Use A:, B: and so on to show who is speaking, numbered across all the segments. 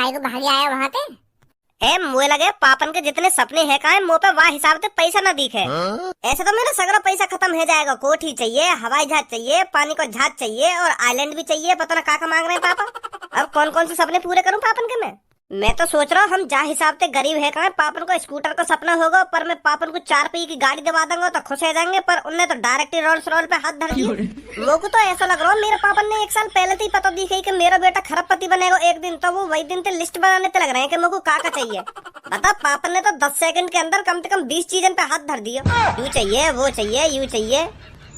A: काहे को भागी आया वहाँ पे?
B: ए मुझे लगे पापन के जितने सपने हैं काहे मुँह पे वाह हिसाब से पैसा न दिखे। ऐसे तो मेरा सगरा पैसा खत्म हो जाएगा। कोठी चाहिए, हवाई जहाज चाहिए, पानी को जहाज चाहिए और आइलैंड भी चाहिए। पता ना का मांग रहे हैं पापा। अब कौन कौन से सपने पूरे करूँ पापन के मैं तो सोच रहा हूँ हम जहाँ हिसाब से गरीब है कहा पापन को स्कूटर का सपना होगा, पर मैं पापन को 4 पहिए की गाड़ी दिवा दूंगा तो खुश हो जाएंगे। पर उनने तो डायरेक्ट ही रोल्स रॉयल पे हाथ धर दिया। वो को तो ऐसा लग रहा है मेरे पापन ने 1 साल पहले से ही पता दी गई कि मेरा बेटा खरबपति बनेगा एक दिन, तो वो वही दिन से लिस्ट बनाने ते लग रहे हैं कि मेरे को का चाहिए। बता पापन ने तो 10 सेकंड के अंदर कम से कम 20 चीजों पे हाथ धर दिया। यू चाहिए, वो चाहिए, यू चाहिए।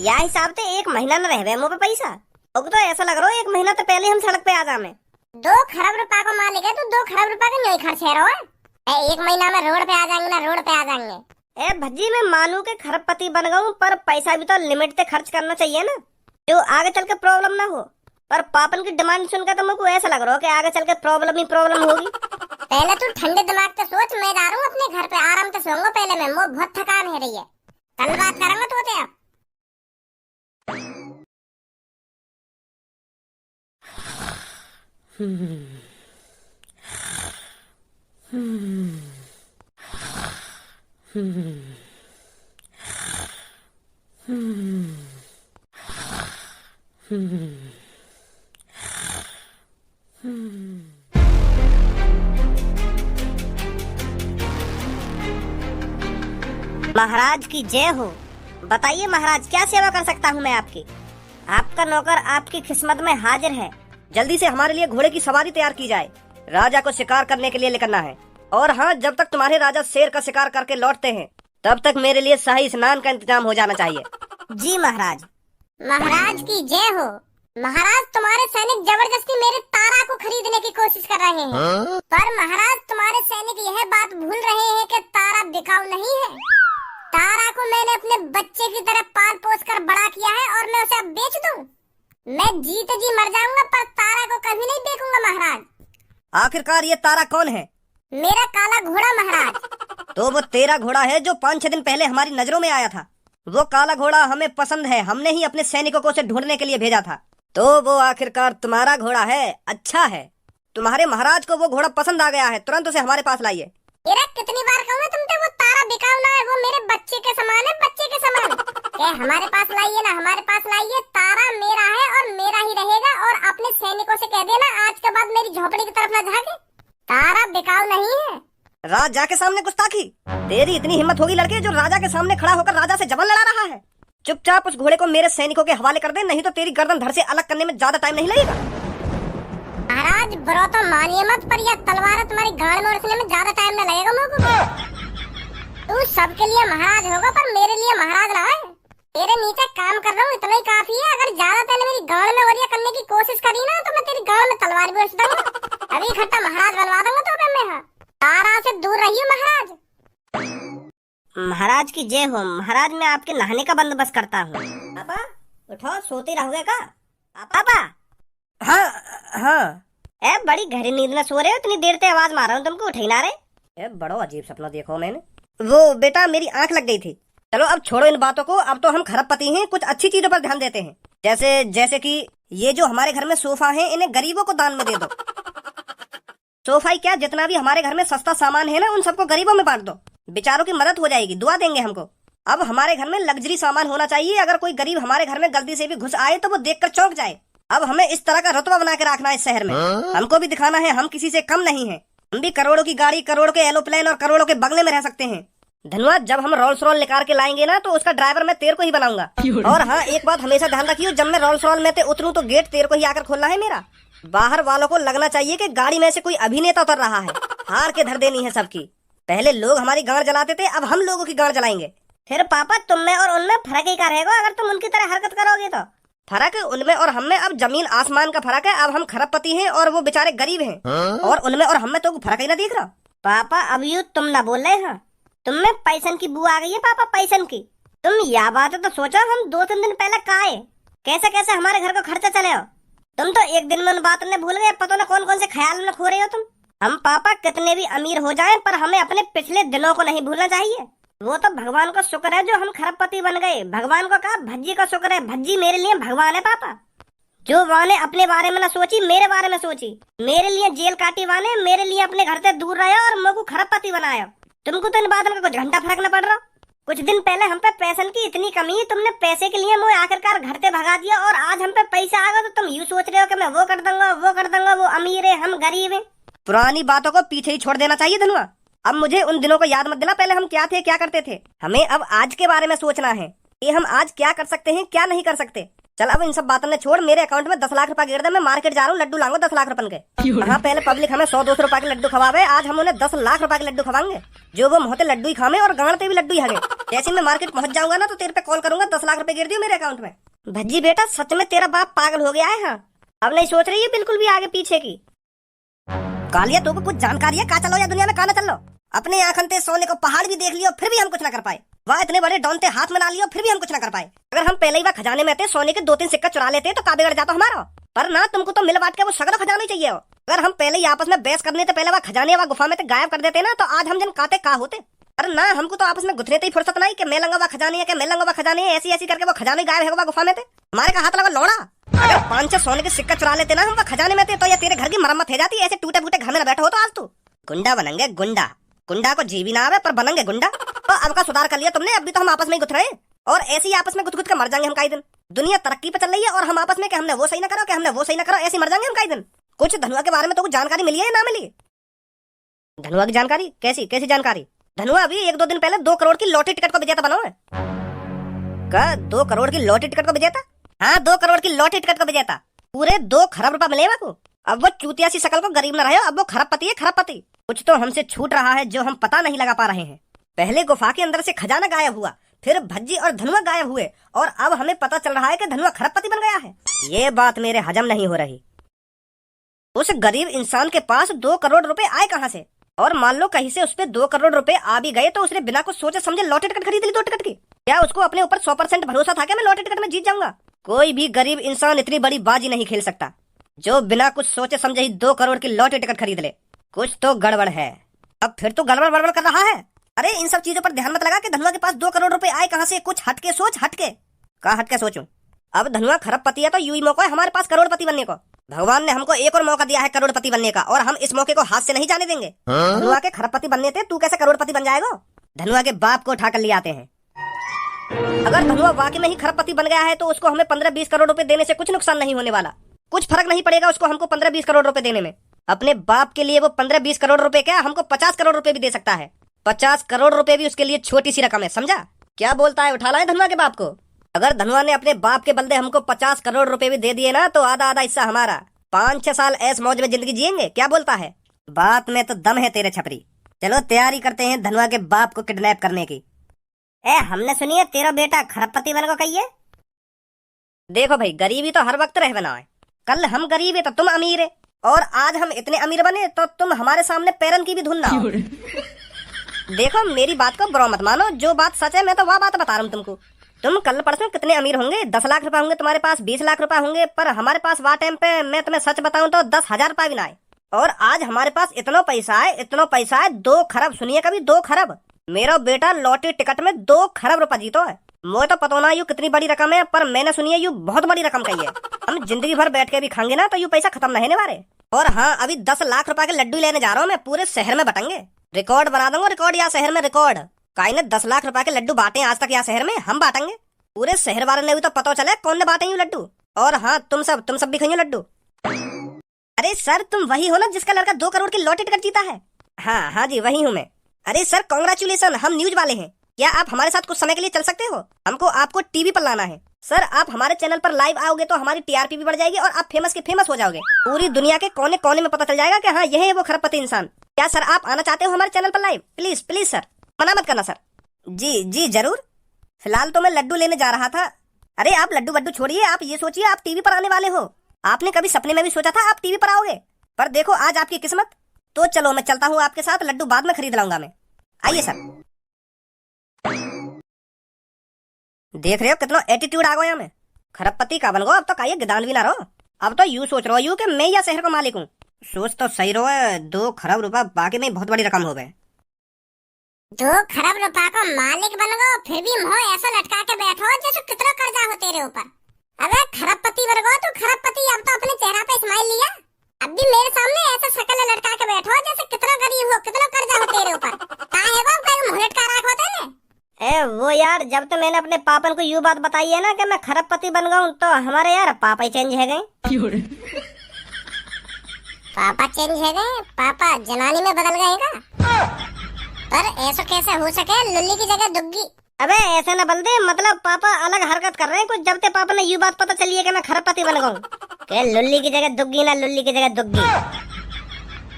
B: या हिसाब से 1 महीना न रह मुँह पे पैसा। वो तो ऐसा लग रहा है 1 महीना तो पहले हम सड़क पे आ जाए।
A: 2 खरब रुपया को मालिक है, तो 2 खरब रुपया का नहीं खर्च है रहा है। 1 महीना में रोड पे आ जाएंगे ना, रोड पे आ जाएंगे।
B: ए भज्जी मैं मानू के खरबपति बन गऊं, पर पैसा भी तो लिमिट से खर्च करना चाहिए ना, जो आगे चल के प्रॉब्लम ना हो। पर पापन की डिमांड सुनकर तो मुझको ऐसा लग रहा है कि आगे चल के प्रॉब्लम ही प्रॉब्लम होगी।
A: पहले तू ठंडे दिमाग से सोच, मैं जा रहा हूँ अपने घर पे आराम से सोऊंगा। पहले मैं बहुत थकान हो रही है, कल बात करेंगे तो आप।
B: महाराज की जय हो। बताइए महाराज क्या सेवा कर सकता हूँ मैं आपकी। आपका नौकर आपकी किस्मत में हाजिर है।
C: जल्दी से हमारे लिए घोड़े की सवारी तैयार की जाए, राजा को शिकार करने के लिए निकलना है। और हाँ, जब तक तुम्हारे राजा शेर का शिकार करके लौटते हैं तब तक मेरे लिए शाही स्नान का इंतजाम हो जाना चाहिए।
B: जी महाराज।
A: महाराज की जय हो। महाराज तुम्हारे सैनिक जबरदस्ती मेरे तारा को खरीदने की कोशिश कर रहे हैं। पर महाराज तुम्हारे सैनिक यह बात भूल रहे हैं कि तारा बिकाऊ नहीं है। तारा को मैंने अपने बच्चे की तरह पाल पोस कर बड़ा किया है और मैं उसे अब बेच दूं? मैं जीते जी मर जाऊंगा पर तारा को कभी नहीं देखूंगा महाराज।
C: आखिरकार ये तारा कौन है?
A: मेरा काला घोड़ा महाराज।
C: तो वो तेरा घोड़ा है जो 5-6 दिन पहले हमारी नजरों में आया था। वो काला घोड़ा हमें पसंद है, हमने ही अपने सैनिकों को उसे ढूंढने के लिए भेजा था। तो वो आखिरकार तुम्हारा घोड़ा है। अच्छा है, तुम्हारे महाराज को वो घोड़ा पसंद आ गया है, तुरंत उसे हमारे पास लाइए।
A: कितनी बार कहूँ तुमसे, वो तारा बिकाऊ ना है, वो मेरे बच्चे के समान है, बच्चे के समान। हमारे पास लाइए ना, हमारे पास लाइए। तारा मेरा है और मेरा ही रहेगा। और अपने सैनिकों से कह देना आज के बाद मेरी झोपड़ी की तरफ न झांके। तारा बिकाऊ नहीं है।
C: राजा के सामने गुस्ताखी? तेरी इतनी हिम्मत होगी लड़के जो राजा के सामने खड़ा होकर राजा से जबरन लड़ा रहा है? चुपचाप उस घोड़े को मेरे सैनिकों के हवाले कर दे, नहीं तो तेरी गर्दन धड़ से अलग करने में ज्यादा टाइम नहीं लगेगा।
A: महाराज बुरा तो मानिए मत, पर यह तलवार तुम्हारी गाड़ में उड़ने में ज्यादा टाइम न लगेगा मुझको। तू सबके लिए महाराज होगा पर मेरे लिए महाराज रहा है। तेरे नीचे काम कर रहा हूँ, इतना ही काफी है। अगर ज्यादा तेने मेरी गाड़ में वरिया करने की कोशिश करी ना तो मैं तेरी गाड़ में तलवार भी उड़ दूंगा। अभी इकट्ठा महाराज बनवा दूंगा तो मैं। तारा से दूर रहिए महाराज।
B: महाराज की जय हो। महाराज मैं आपके नहाने का बंदोबस्त करता हूँ। पापा उठो, सोते रहोगे का? पापा।
C: हाँ।
B: ए बड़ी गहरी नींद में सो रहे हो, इतनी देर से आवाज मार रहा हूँ तुमको, उठे ना रहे।
C: बड़ा अजीब सपना देखो मैंने। वो बेटा मेरी आंख लग गई थी। चलो अब छोड़ो इन बातों को, अब तो हम खरबपति हैं, कुछ अच्छी चीजों पर ध्यान देते हैं। जैसे कि ये जो हमारे घर में सोफा है इन्हें गरीबों को दान में दे दो। सोफा ही क्या, जितना भी हमारे घर में सस्ता सामान है ना उन सबको गरीबों में बांट दो, बेचारों की मदद हो जाएगी, दुआ देंगे हमको। अब हमारे घर में लग्जरी सामान होना चाहिए, अगर कोई गरीब हमारे घर में गलती से भी घुस आए तो वो देखकर चौंक जाए। अब हमें इस तरह का रुतबा बना के रखना है इस शहर में। हमको भी दिखाना है हम किसी से कम नहीं है। हम भी करोड़ों की गाड़ी, करोड़ों के एरोप्लेन और करोड़ों के बंगले में रह सकते हैं। धन्यवाद। जब हम रोल्स रॉयल निकाल के लाएंगे ना तो उसका ड्राइवर मैं तेरे को ही बनाऊंगा। और हाँ, एक बात हमेशा ध्यान रखियो, जब मैं रोल्स रॉयल में उतरूं तो गेट तेरे को ही आकर खोलना है मेरा। बाहर वालों को लगना चाहिए कि गाड़ी में से कोई अभिनेता उतर रहा है। हार के धर देनी है सबकी। पहले लोग हमारी गाड़ जलाते थे, अब हम लोगों की गाड़ जलाएंगे।
B: फिर पापा तुम में और उनमें फर्क ही क्या रहेगा अगर तुम उनकी तरह हरकत करोगे तो?
C: फर्क उनमें और हम में अब जमीन आसमान का फर्क है। अब हम खरबपति हैं और वो बेचारे गरीब हैं। और उनमें और हम में तो फर्क ही ना दिख रहा।
B: पापा अब यूँ तुम ना बोल रहे हो, तुम में पैसन की बू आ गई है पापा, पैसन की। तुम यह बात है तो सोचो, हम 2-3 दिन पहले कहाँ है, कैसे कैसे हमारे घर को खर्चा चले हो। तुम तो एक दिन में उन बातों ने भूल गए, पता ना कौन कौन से ख्याल में खो रहे हो तुम। हम पापा कितने भी अमीर हो जाएं पर हमें अपने पिछले दिनों को नहीं भूलना चाहिए। वो तो भगवान का शुक्र है जो हम खरबपति बन गए। भगवान को कहा भज्जी का शुक्र है, भज्जी मेरे लिए भगवान है पापा। जो वाने अपने बारे में ना सोची, मेरे बारे में सोची, मेरे लिए जेल काटी वाने, मेरे लिए अपने घर से दूर रहा और मेरे को खरबपति बनाया। तुमको तो इन बातों का कुछ घंटा फर्क न पड़ रहा। कुछ दिन पहले हम पे पैसन की इतनी कमी, तुमने पैसे के लिए मुझे आखिरकार घर से भगा दिया, और आज हम पे पैसा आ गया तो तुम यूँ सोच रहे हो कि मैं वो कर दूंगा, वो कर दूंगा, वो अमीर है हम गरीब है।
C: पुरानी बातों को पीछे ही छोड़ देना चाहिए धनुआ। अब मुझे उन दिनों को याद मत दिला, पहले हम क्या थे क्या करते थे। हमें अब आज के बारे में सोचना है कि हम आज क्या कर सकते हैं क्या नहीं कर सकते। चल अब इन सब बातों ने छोड़, मेरे अकाउंट में 10 लाख रुपए गिर दे, मैं मार्केट जा रहा हूँ, लड्डू लाऊंगा 10 लाख रुपए के। हाँ, पहले पब्लिक हमें 100-200 रुपए के लड्डू खवावे, आज हम उन्हें 10 लाख रुपए के लड्डू खवाएंगे। जो वो मोहते लड्डू ही खावे और गांडते भी लड्डू ही हगे। जैसे मैं मार्केट पहुंच जाऊंगा ना तो तेरे पे कॉल करूंगा, 10 लाख रुपए गिर दियो मेरे अकाउंट में।
B: भज्जी बेटा, सच में तेरा बाप पागल हो गया है। हाँ, अब नहीं सोच रही है बिल्कुल भी आगे पीछे की।
C: कालिया तो कुछ जानकारी है, कहा चलो या दुनिया में कहा चल लो। अपने आंखन सोने को पहाड़ भी देख लियो फिर भी हम कुछ ना कर पाए। वहाँ इतने बड़े डॉन थे हाथ में ला लियो फिर भी हम कुछ ना कर पाए। अगर हम पहले ही वह खजाने में थे, सोने के 2-3 सिक्का चुरा लेते तो का बिगड़ जाता हमारा। पर ना, तुमको तो मिल बांट के वो सगड़ा खजाना ही चाहिए हो। अगर हम पहले ही आपस में बहस करने से पहले वह खजाने वह गुफा में से गायब कर देते ना तो आज हम जन काते का होते। पर ना, हमको तो आपस में गुथने ही फुर्सत नहीं कि मैं लंगा वह खजाने है, कि मैं लंगा वह खजाने है, ऐसी करके वो खजाने गायब है गुफा में थे। हमारे का हाथ लगा लौड़ा। अगर 5-6 सोने के सिक्का चुरा लेते ना हम वह खजाने में थे तो या तेरे घर की मरम्मत हो जाती। ऐसे टूटे फूटे घर में बैठे हो तो आज तू गुंडा बनेंगे। गुंडा गुंडा को जी भी ना आवे पर बनेंगे गुंडा। तो अब का सुधार कर लिया तुमने, अब भी तो हम आपस में ही गुथ रहे हैं और ऐसे ही आपस में गुथ के मर जाएंगे हम कई दिन। दुनिया तरक्की पे चल रही है और हम आपस में कि हमने वो सही ना करो, कि हमने वो सही ना करो, ऐसे मर जाएंगे हम कई दिन। कुछ धनुआ के बारे में तो कुछ जानकारी मिली है या ना मिली? धनुआ की जानकारी कैसी कैसी जानकारी? धनुआ अभी 1-2 दिन पहले 2 करोड़ की लॉटरी टिकट को विजेता बना है। का 2 करोड़ की लॉटरी टिकट को विजेता? हाँ, 2 करोड़ की लॉटरी टिकट को विजेता। पूरे 2 खरब रुपए मिले को। अब वो चूतिया सी शकल को गरीब न रहे, अब वो खरबपति है खरबपति। कुछ तो हमसे छूट रहा है जो हम पता नहीं लगा पा रहे हैं। पहले गुफा के अंदर से खजाना गायब हुआ, फिर भज्जी और धनुआ गायब हुए और अब हमें पता चल रहा है कि धनुआ खरबपति बन गया है। ये बात मेरे हजम नहीं हो रही। उस गरीब इंसान के पास 2 करोड़ रुपए आए कहाँ से? और मान लो कहीं से उस पे 2 करोड़ रुपए आ भी गए तो उसने बिना कुछ सोचे समझे लॉटरी टिकट खरीद ली 2 टिकट की। क्या उसको अपने ऊपर 100% भरोसा था कि मैं लॉटरी टिकट में जीत जाऊंगा? कोई भी गरीब इंसान इतनी बड़ी बाजी नहीं खेल सकता जो बिना कुछ सोचे समझे ही 2 करोड़ की लॉटरी टिकट खरीद ले। कुछ तो गड़बड़ है। अब फिर तो गड़बड़ बड़बड़ कर रहा है। अरे इन सब चीजों पर ध्यान मत लगा कि धनुआ के पास 2 करोड़ रुपए आए कहाँ से। कुछ हटके सोच, हटके। कहा हटके सोचूं? अब धनुआ खरबपति है तो यूं ही मौका है हमारे पास करोड़पति बनने को। भगवान ने हमको एक और मौका दिया है करोड़पति बनने का और हम इस मौके को हाथ से नहीं जाने देंगे। धनुआ के खरबपति बनने थे, तू कैसे करोड़पति बन जाएगा? धनुआ के बाप को उठा कर ले आते हैं। अगर धनुआ वाकई में ही खरबपति बन गया है तो उसको हमें 15-20 करोड़ रुपए देने से कुछ नुकसान नहीं होने वाला। कुछ फर्क नहीं पड़ेगा उसको हमको 15-20 करोड़ रुपए देने में। अपने बाप के लिए वो 15-20 करोड़ रुपए क्या, हमको 50 करोड़ रुपए भी दे सकता है। 50 करोड़ रुपए भी उसके लिए छोटी सी रकम है, समझा? क्या बोलता है, उठा लाए धनुआ के बाप को? अगर धनुआ ने अपने बाप के बदले हमको 50 करोड़ रुपए भी दे दिए ना तो आधा आधा हिस्सा हमारा। 5-6 साल ऐस मौज में जिंदगी जिएंगे। क्या बोलता है? बात में तो दम है तेरे छपरी। चलो तैयारी करते हैं धनुआ के बाप को किडनैप करने की।
B: हमने सुनी है तेरा बेटा खरबपति बन को कहिए।
C: देखो भाई, गरीबी तो हर वक्त रह बना है। कल हम गरीब है तो तुम अमीर है और आज हम इतने अमीर बने तो तुम हमारे सामने पैरन की भी धुन ना हो। देखो मेरी बात को बुरा मत मानो, जो बात सच है मैं तो वह बात बता रहा हूँ तुमको। तुम कल परसों कितने अमीर होंगे, 10 लाख रुपए होंगे तुम्हारे पास, 20 लाख रुपए होंगे, पर हमारे पास वह टाइम पे मैं तुम्हें सच बताऊं तो 10,000 रुपए भी ना आए। और आज हमारे पास इतना पैसा है, इतना पैसा है, 2 खरब। सुनिए कभी, 2 खरब। मेरा बेटा लॉटरी टिकट में 2 खरब रुपए जीतो है। मुझे तो पता ना यू कितनी बड़ी रकम है, पर मैंने सुनी है यू बहुत बड़ी रकम कही है। हम जिंदगी भर बैठ के भी खाएंगे ना तो यू पैसा खत्म नहीं होने वाले। और हाँ, अभी 10 लाख रुपए के लड्डू लेने जा रहा हूँ मैं, पूरे शहर में बटेंगे। रिकॉर्ड बना दूंगा, रिकॉर्ड या शहर में रिकॉर्ड। काई ने 10 लाख रुपए के लड्डू बांटे आज तक या शहर में, हम बांटेंगे। पूरे शहर वाले ने भी तो पता चले कौन ने बांटे लड्डू। और हाँ, तुम सब भी खाइए लड्डू। अरे सर, तुम वही हो ना जिसका लड़का 2 करोड़ की लॉटरी टिकट जीता है? हाँ जी, वही हूँ मैं। अरे सर कांग्रेचुलेसन, हम न्यूज वाले हैं। क्या आप हमारे साथ कुछ समय के लिए चल सकते हो? हमको आपको टीवी पर लाना है। सर आप हमारे चैनल पर लाइव आओगे तो हमारी टीआरपी भी बढ़ जाएगी और आप फेमस के फेमस हो जाओगे। पूरी दुनिया के कोने कोने में पता चल जाएगा कि हाँ यही है वो खरबपति इंसान। क्या सर आप आना चाहते हो हमारे चैनल पर लाइव? प्लीज प्लीज सर, मना मत करना सर। जी जरूर। फिलहाल तो मैं लड्डू लेने जा रहा था। अरे आप लड्डू वड्डू छोड़िए, आप ये सोचिए आप टीवी पर आने वाले हो। आपने कभी सपने में भी सोचा था आप टीवी पर आओगे? पर देखो आज आपकी किस्मत। तो चलो मैं चलता हूँ आपके साथ, लड्डू बाद में खरीद लाऊंगा मैं। आइए सर। देख रहे हो कितना एटीट्यूड आ गया मैं। खरबपति का बन गो, अब तो काये गिदान भी ना रहो। अब तो यूं सोच रहा हूँ कि मैं या शहर का मालिक हूँ। सोच तो सही रहो, 2 खरब रुपए बाकी में बहुत बड़ी रकम हो गए।
A: 2 खरब रुपए का मालिक बन गो, फिर भी मुंह ऐसा लटका के बैठो जैसे कितना कर्जा हो तेरे ऊपर। अबे खरबपति बन गो तो खरबपति
B: यार जब तो मैंने अपने पापन को यूं बात बताई है ना कि मैं खरबपति बन गया हूँ, तो हमारे यार पापा ही चेंज है गए।
A: पापा चेंज है गए? पापा जनानी में बदल गए का? पर ऐसा कैसे हो सके, लुल्ली की जगह दुग्गी?
B: अबे ऐसे न बोल दे, मतलब पापा अलग हरकत कर रहे हैं कुछ, जब ते पापा ने यूं बात पता चली है कि मैं खरबपति बन गया हूँ। कि लुल्ली की जगह दुग्गी ना लुल्ली की जगह दुग्गी।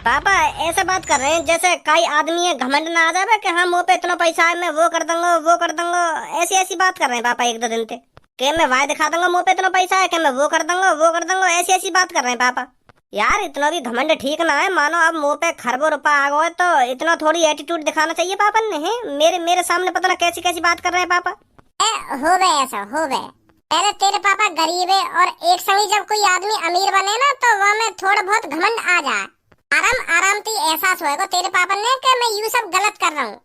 B: पापा ऐसे बात कर रहे हैं जैसे कई आदमी है घमंड ना आ जाए कि हाँ मुँह पे इतना पैसा है मैं वो कर दूंगा वो कर दूंगा, ऐसी ऐसी बात कर रहे हैं पापा एक दो दिन से। कि मैं वाय दिखा दूंगा मुँह पे इतना पैसा है कि मैं वो कर दूंगा वो कर दूंगा, ऐसी ऐसी बात कर रहे हैं पापा। यार इतना भी घमंड ठीक ना है, मानो अब मुंह पे खरबों रुपया आ गए तो इतना थोड़ी एटीट्यूड दिखाना चाहिए पापा ने। है मेरे सामने पता ना कैसी कैसी बात कर रहे हैं पापा।
A: हो गए ऐसा हो गए। पहले तेरे पापा गरीब है और एक संगी जब कोई आदमी अमीर बने ना तो वह में थोड़ा बहुत घमंड आ जाए। आराम ती एहसास होएगा तेरे पापा ने कि मैं यूं सब गलत कर रहा हूँ।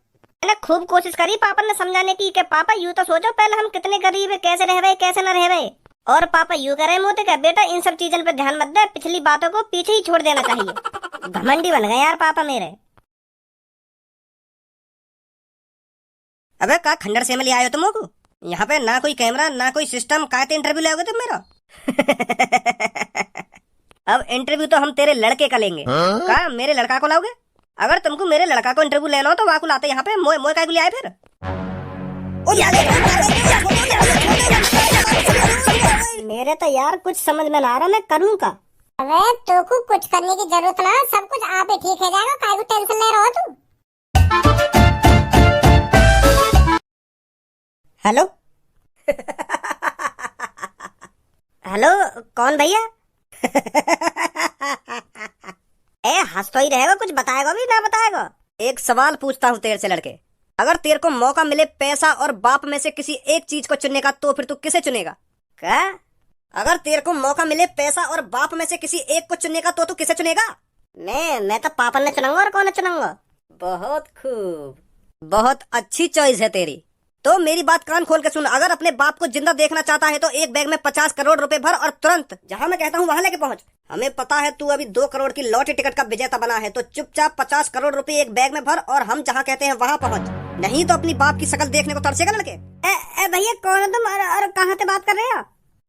B: मैंने खूब कोशिश करी पापा ने समझाने की कि पापा यूं तो सोचो पहले हम कितने गरीब है, कैसे रह गए कैसे न रह गए। और पापा यूं कह रहे मोते का बेटा इन सब चीजों पे ध्यान मत दे, पिछली बातों को पीछे ही छोड़ देना चाहिए। घमंडी बन गए यार पापा मेरे।
C: अबे का खंडर से में ले आए हो तुम को? यहाँ पे ना कोई कैमरा ना कोई सिस्टम, काहे इंटरव्यू ले आओगे तुम मेरा? अब इंटरव्यू तो हम तेरे लड़के का लेंगे। का मेरे लड़का को लाओगे? अगर तुमको मेरे लड़का को इंटरव्यू लेना हो तो वाकु लाते यहाँ पे, मोए काय को ले आए फिर?
B: मेरे तो यार कुछ समझ में ना आ रहा, मैं करूँ का?
A: अबे तो को कुछ करने की जरूरत ना, सब कुछ आप ही ठीक हो जाएगा, काहे को टेंशन ले रहे हो तुम?
C: हेलो
B: हेलो कौन भैया? ए हंस तो ही रहेगा, कुछ बताएगा भी ना बताएगा?
C: एक सवाल पूछता हूँ तेरे से लड़के, अगर तेरे को मौका मिले पैसा और बाप में से किसी एक चीज को चुनने का तो फिर तू किसे चुनेगा?
B: क्या?
C: अगर तेरे को मौका मिले पैसा और बाप में से किसी एक को चुनने का तो तू किसे चुनेगा?
B: मैं तो पापा ने चुनूंगा, और कौन चुनूंगा?
C: बहुत खूब, बहुत अच्छी चॉइस है तेरी। तो मेरी बात कान खोल के सुन, अगर अपने बाप को जिंदा देखना चाहता है तो एक बैग में 50 करोड़ रुपए भर और तुरंत जहां मैं कहता हूं वहां लेके पहुंच। हमें पता है तू अभी 2 करोड़ की लॉटरी टिकट का विजेता बना है, तो चुपचाप 50 करोड़ रुपए एक बैग में भर और हम जहां कहते हैं वहां पहुंच, नहीं तो अपनी बाप की शक्ल देखने को तरसेगा लड़के।
B: भैया कौन है तुम और कहाँ से बात कर रहे हो?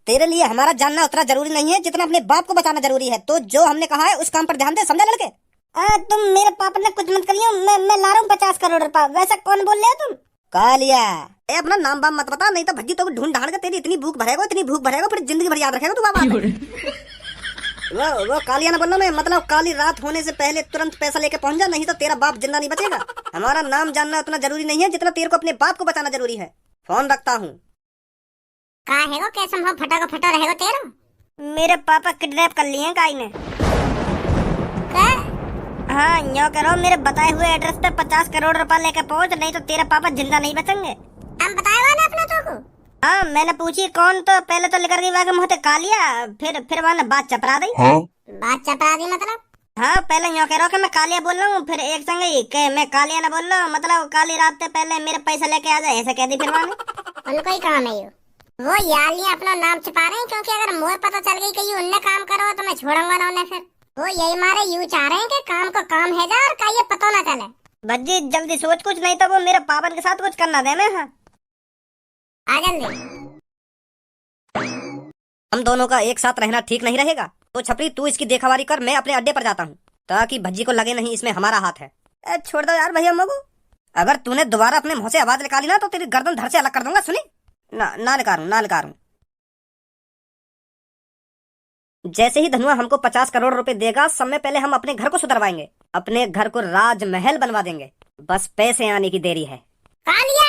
C: तेरे लिए हमारा जानना उतना जरूरी नहीं है जितना अपने बाप को बचाना जरूरी है, तो जो हमने कहा है उस काम पर ध्यान दे, समझा लड़के?
B: तुम मेरे पापा ने कुछ मत करियो, मैं ला रहा हूँ 50 करोड़ रुपया, वैसा कौन बोल रहे हो तुम?
C: कालिया अपना नाम बाम मत बता, नहीं तो भज्जी तो ढूंढ ढांड के तेरी इतनी भूख भरेगा फिर जिंदगी भर याद रखेगा तू बाबा। वो कालिया ना बोलना, मैं मतलब काली रात होने से पहले तुरंत पैसा लेके पहुंच जा, नहीं तो तेरा बाप जिंदा नहीं बचेगा। हमारा नाम जानना उतना जरूरी नहीं है जितना तेरे को अपने बाप को बचाना जरूरी है। फोन रखता हूँ।
A: का है वो कैसे हम फटा का फटा रहेगा तेरा?
B: मेरे पापा किडनैप कर लिए हैं काई ने।
A: क्या?
B: हाँ यूँ करो, मेरे बताए हुए एड्रेस पे 50 करोड़ रुपया लेकर पहुँच, नहीं तो तेरा पापा जिंदा नहीं बचेंगे।
A: हम बताया ना अपना तो को?
B: हाँ मैंने पूछी कौन, तो पहले तो लेकर गई वहाँ मुँह कालिया, फिर वहाँ बात चपरा दी।
A: बात चपरा दी मतलब?
B: हाँ पहले यूँ कह रहा हूँ कि मैं कालिया बोल रहा हूँ, फिर एक संग ही कि मैं कालिया ना बोल रहा हूँ, मतलब काली रात से पहले मेरे पैसा लेके आ जाए, ऐसा कह दी फिर वहाँ।
A: उनको ही काम है वो यार अपना नाम छिपा रहे हैं, क्योंकि अगर मुझे पता चल गई कि उनने काम करो तो मैं छोड़ूंगा ना उन्हें। फिर वो यही मारे यूं चाह रहे हैं कि काम को काम है जा और का ये पता ना चले।
B: भज्जी जल्दी सोच कुछ, नहीं तो वो मेरे पापा के साथ कुछ करना दे। मैं हाँ
A: आ जल्दी।
C: हम दोनों का एक साथ रहना ठीक नहीं रहेगा, तो छपरी तू इसकी देखावारी कर, मैं अपने अड्डे पर जाता हूँ, ताकि भज्जी को लगे नहीं इसमें हमारा हाथ है। छोड़ दो यार भैया मगू, अगर तूने दोबारा अपने मुंह से आवाज निकाली ना तो तेरी गर्दन धड़ से अलग कर दूंगा। सुनी ना निकालूं। जैसे ही धनुआ हमको 50 करोड़ रुपए देगा, समय पहले हम अपने घर को सुधरवाएंगे, अपने घर को राजमहल बनवा देंगे, बस पैसे आने की देरी है।
A: कालिया!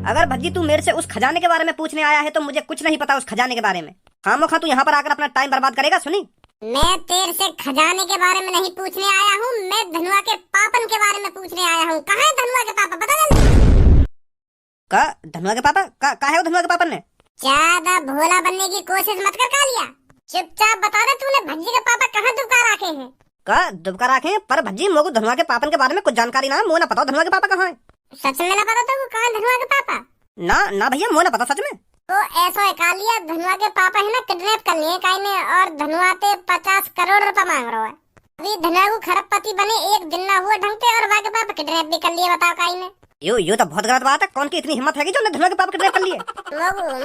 C: अगर भज्जी तू मेरे से उस खजाने के बारे में पूछने आया है तो मुझे कुछ नहीं पता उस खजाने के बारे में। खामोखा तू यहाँ पर आकर अपना टाइम बर्बाद करेगा। सुनी,
A: मैं तेरे से खजाने के बारे में नहीं पूछने आया हूँ, मैं धनुआ के पापन के बारे में पूछने आया हूँ। कहाँ है धनुआ के पापा, बता जल्दी।
C: का धनुआ के पापा का है वो धनुआ के पापन ने?
A: ज्यादा भोला बनने की कोशिश मत कर कालिया, चुपचाप बता दे तूने भज्जी के पापा कहाँ दुबका रखे हैं?
C: का दुबका रखे हैं? पर भज्जी मोको धनुआ के पापन के बारे में कुछ जानकारी ना, मुझे ना पता धनुआ के पापा कहाँ है।
A: सच में ना पता तो कहाँ धनुआ के पापा?
C: ना भैया मुझे ना पता सच में।
A: तो ऐसा है कालिया, धनुआ के पापा है ना किडनैप कर लिए काई ने, और धनुआ पे 50 करोड़ रुपया मांग रहा है। अभी धनुआ को खरबपति बने एक दिन ना हुआ ढंग से और वहाँ के पापा किडनैप भी कर लिए, बताओ काई ने।
C: यो तो बहुत गलत बात है। कौन की इतनी हिम्मत है कि जो ने धनुआ के पापा किडनैप कर लिए?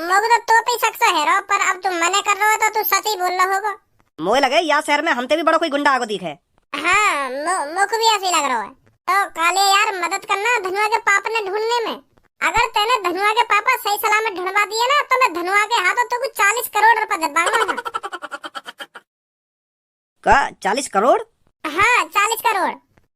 A: मोगू तो पे शख्स है रो, पर अब तुम मने कर रहे हो तो तू सच ही बोल रहा होगा।
C: मोए लगे या शहर में हमसे भी बड़ा कोई गुंडा आगो दिख है।
A: हाँ, मोको भी ऐसे ही लग रहा है। तो काले यार मदद करना धनुआ के पापा ने ढूंढने में। अगर तेने धनुआ के पापा सही सलामत ढूंढवा दिए ना तो मैं धनुआ के हाथों तो कुछ 40 करोड़ रुपए दे दूंगा।
C: का 40 करोड़?
A: हाँ 40 करोड़,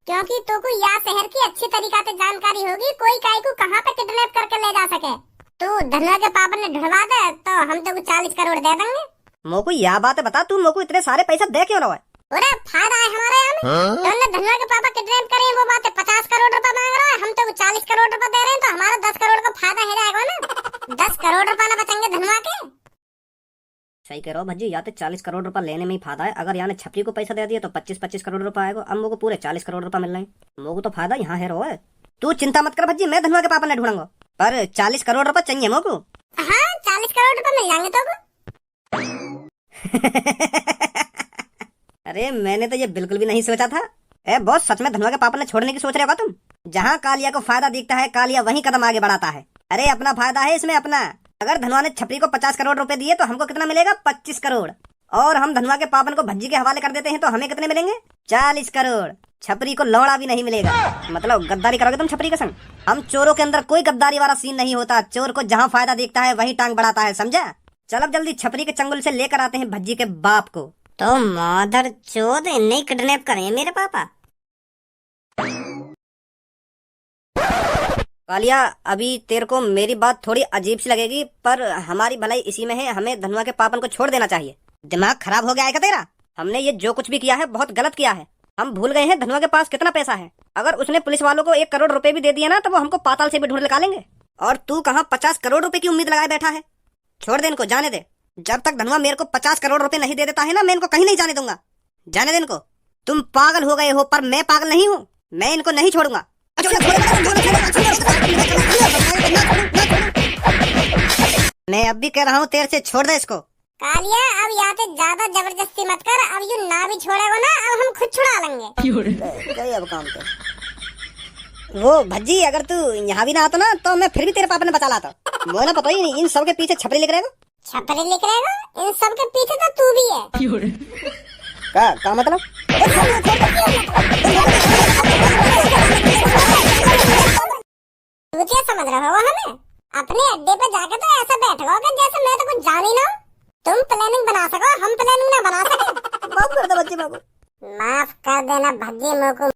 A: क्योंकि तो को या शहर की अच्छी तरीका से जानकारी होगी कोई काय को कहाँ पे किडनैप करके ले जा सके। तू धनुआ के पापा ने ढूंढवा दे तो हम तो 40 करोड़ दे देंगे।
C: मोको या बात बता, तू मोको इतने सारे पैसे दे क्यों रहा है?
A: अरे फायदा है हमारे यहाँ में। तुमने धनुआ के पापा किडनैप करे वो बात है, 50 करोड़ रुपए मांग रहा है, हम तो 40 करोड़ रुपए दे रहे हैं, तो हमारा 10 करोड़ का फायदा हो जाएगा ना। 10 करोड़ रुपए ना बचेंगे धनुआ के।
C: सही कह रहा हो भज्जी, या तो 40 करोड़ रुपए लेने में ही फायदा है। अगर यहाँ ने छपरी को पैसा दे दिया तो 25-25 करोड़ रुपए आएगा। अब मोको पूरे 40 करोड़ रुपए मिल रहे हैं। मोको तो फायदा यहाँ है। रो है तू चिंता मत कर भज्जी, मैं धनुआ के पापा ने ढूंढूंगा, पर 40 करोड़ रुपए चाहिए मोको।
A: हाँ 40 करोड़ रुपए मिल जाएंगे तो।
C: अरे मैंने तो ये बिल्कुल भी नहीं सोचा था। ए बॉस, सच में धनुआ के पापा ने छोड़ने की सोच रहे हो तुम? जहाँ कालिया को फायदा दिखता है कालिया वहीं कदम आगे बढ़ाता है। अरे अपना फायदा है इसमें अपना। अगर धनुआ ने छपरी को 50 करोड़ रुपए दिए तो हमको कितना मिलेगा? 25 करोड़। और हम धनुआ के पापन को भज्जी के हवाले कर देते हैं तो हमें कितने मिलेंगे? 40 करोड़। छपरी को लौड़ा भी नहीं मिलेगा। मतलब गद्दारी करोगे तुम छपरी के संग? हम चोरों के अंदर कोई गद्दारी वाला सीन नहीं होता। चोर को जहाँ फायदा दिखता है वहीं टांग बढ़ाता है, समझा? चल अब जल्दी छपरी के चंगुल से लेकर आते हैं भज्जी के बाप को।
B: तो मादर चोद नहीं किडनैप करे मेरे पापा।
C: कालिया, अभी तेरे को मेरी बात थोड़ी अजीब सी लगेगी, पर हमारी भलाई इसी में है। हमें धनुआ के पापन को छोड़ देना चाहिए। दिमाग खराब हो गया है क्या तेरा? हमने ये जो कुछ भी किया है बहुत गलत किया है। हम भूल गए हैं धनुआ के पास कितना पैसा है। अगर उसने पुलिस वालों को 1 करोड़ रुपए भी दे दिया ना तो वो हमको पाताल से भी ढूंढ निकालेंगे। और तू कहाँ 50 करोड़ रुपए की उम्मीद लगाए बैठा है? छोड़ दे इनको, जाने दे। जब तक धनुआ मेरे को 50 करोड़ रुपए नहीं दे देता है ना, मैं इनको कहीं नहीं जाने दूंगा। जाने दे इनको। तुम पागल हो गए हो, पर मैं पागल नहीं हूँ। मैं इनको नहीं छोड़ूंगा। मैं अब भी कह रहा हूँ तेरे से, छोड़ दे इसको।
A: कालिया अब यहाँ से ज्यादा जबरदस्ती मत कर। अब यू ना भी छोड़ेगा ना, अब हम खुद छुड़ा लेंगे।
C: गए अब काम पे। वो भज्जी, अगर तू यहाँ भी ना आता ना तो मैं फिर भी तेरे पापा ने बचा लाता। मुझे ना पता ही नहीं इन सब के पीछे छपरी लिख रहेगा।
A: छपरी लिख रहेगा? इन सब के पीछे तो तू भी है।
C: का मतलब?
A: तू क्या समझ रहे हो हमें? अपने अड्डे पे जाके तो ऐसा बैठो कि जैसे मैं तो कुछ जान ही ना। तुम प्लानिंग बना सको, हम प्लानिंग ना बना सके।
C: माफ कर दे बच्चे, बाबू।
A: माफ कर देना भज्जी, मोको